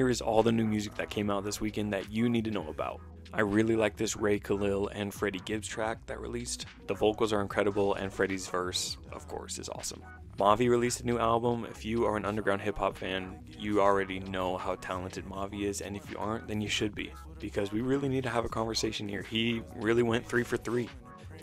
Here is all the new music that came out this weekend that you need to know about. I really like this Ray Khalil and Freddie Gibbs track that released. The vocals are incredible and Freddie's verse, of course, is awesome. Mavi released a new album. If you are an underground hip hop fan, you already know how talented Mavi is, and if you aren't, then you should be, because we really need to have a conversation here. He really went 3 for 3.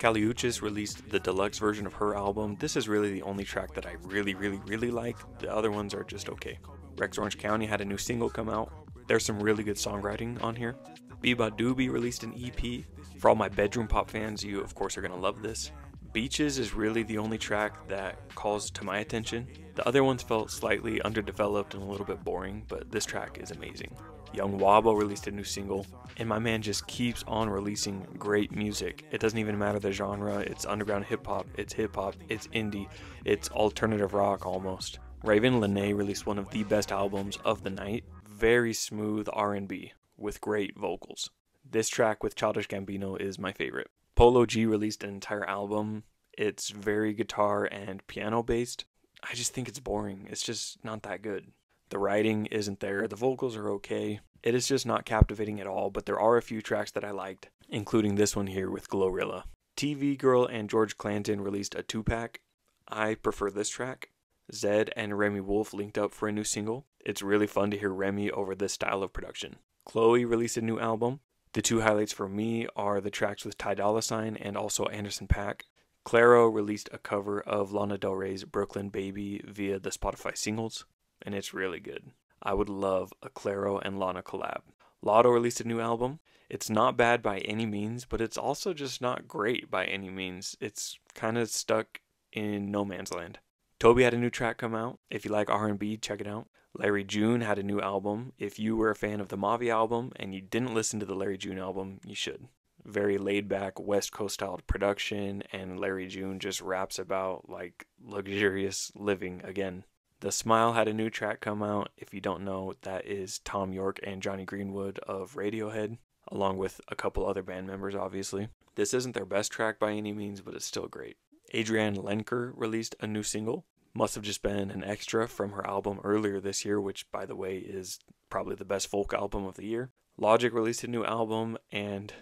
Kali Uchis released the deluxe version of her album. This is really the only track that I really like. The other ones are just okay. Rex Orange County had a new single come out. There's some really good songwriting on here. Biba Doobie released an EP. For all my bedroom pop fans, you of course are going to love this. Beaches is really the only track that calls to my attention. The other ones felt slightly underdeveloped and a little bit boring, but this track is amazing. Young Wabo released a new single, and my man just keeps on releasing great music. It doesn't even matter the genre. It's underground hip hop, it's indie, it's alternative rock almost. Raven Lenae released one of the best albums of the night. Very smooth R&B with great vocals. This track with Childish Gambino is my favorite. Polo G released an entire album. It's very guitar and piano based. I just think it's boring. It's just not that good. The writing isn't there. The vocals are okay. It is just not captivating at all, but there are a few tracks that I liked, including this one here with Glorilla. TV Girl and George Clanton released a 2-pack. I prefer this track. Zed and Remy Wolf linked up for a new single. It's really fun to hear Remy over this style of production. Chloe released a new album. The two highlights for me are the tracks with Ty Dolla $ign and also Anderson .Paak. Clairo released a cover of Lana Del Rey's Brooklyn Baby via the Spotify singles, and it's really good. I would love a Clairo and Lana collab. Lotto released a new album. It's not bad by any means, but it's also just not great by any means. It's kind of stuck in no man's land. Toby had a new track come out. If you like R&B, check it out. Larry June had a new album. If you were a fan of the Mavi album and you didn't listen to the Larry June album, you should. Very laid back West Coast styled production, and Larry June just raps about like luxurious living again. The Smile had a new track come out. If you don't know, that is Tom York and Johnny Greenwood of Radiohead, along with a couple other band members obviously. This isn't their best track by any means, but it's still great. Adrienne Lenker released a new single. Must have just been an extra from her album earlier this year, which by the way is probably the best folk album of the year. Logic released a new album, and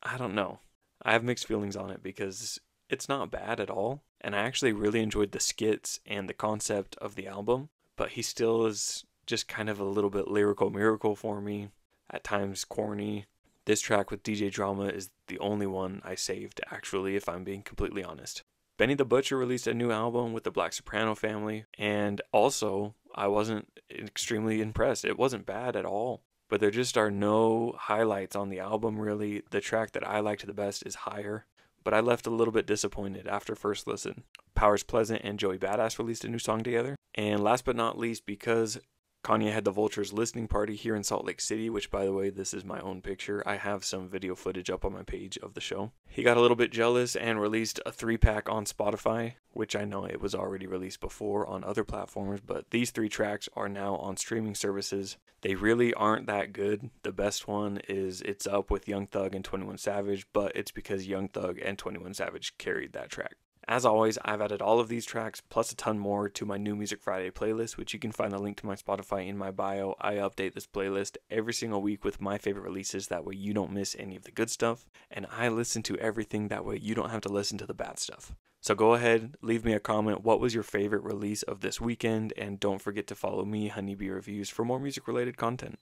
I don't know. I have mixed feelings on it because it's not bad at all, and I actually really enjoyed the skits and the concept of the album, but he still is just kind of a little bit lyrical miracle for me, at times corny. This track with DJ Drama is the only one I saved, actually, if I'm being completely honest. Benny the Butcher released a new album with the Black Soprano family, and also, I wasn't extremely impressed. It wasn't bad at all, but there just are no highlights on the album, really. The track that I liked the best is Higher, but I left a little bit disappointed after first listen. Powers Pleasant and Joey Badass released a new song together. And last but not least, because Kanye had the Vultures listening party here in Salt Lake City, which by the way, this is my own picture. I have some video footage up on my page of the show. He got a little bit jealous and released a 3-pack on Spotify, which I know it was already released before on other platforms, but these 3 tracks are now on streaming services. They really aren't that good. The best one is It's Up with Young Thug and 21 Savage, but it's because Young Thug and 21 Savage carried that track. As always, I've added all of these tracks plus a ton more to my New Music Friday playlist, which you can find the link to my Spotify in my bio. I update this playlist every single week with my favorite releases, that way you don't miss any of the good stuff, and I listen to everything, that way you don't have to listen to the bad stuff. So go ahead, leave me a comment. What was your favorite release of this weekend? And don't forget to follow me, Honeybee Reviews, for more music related content.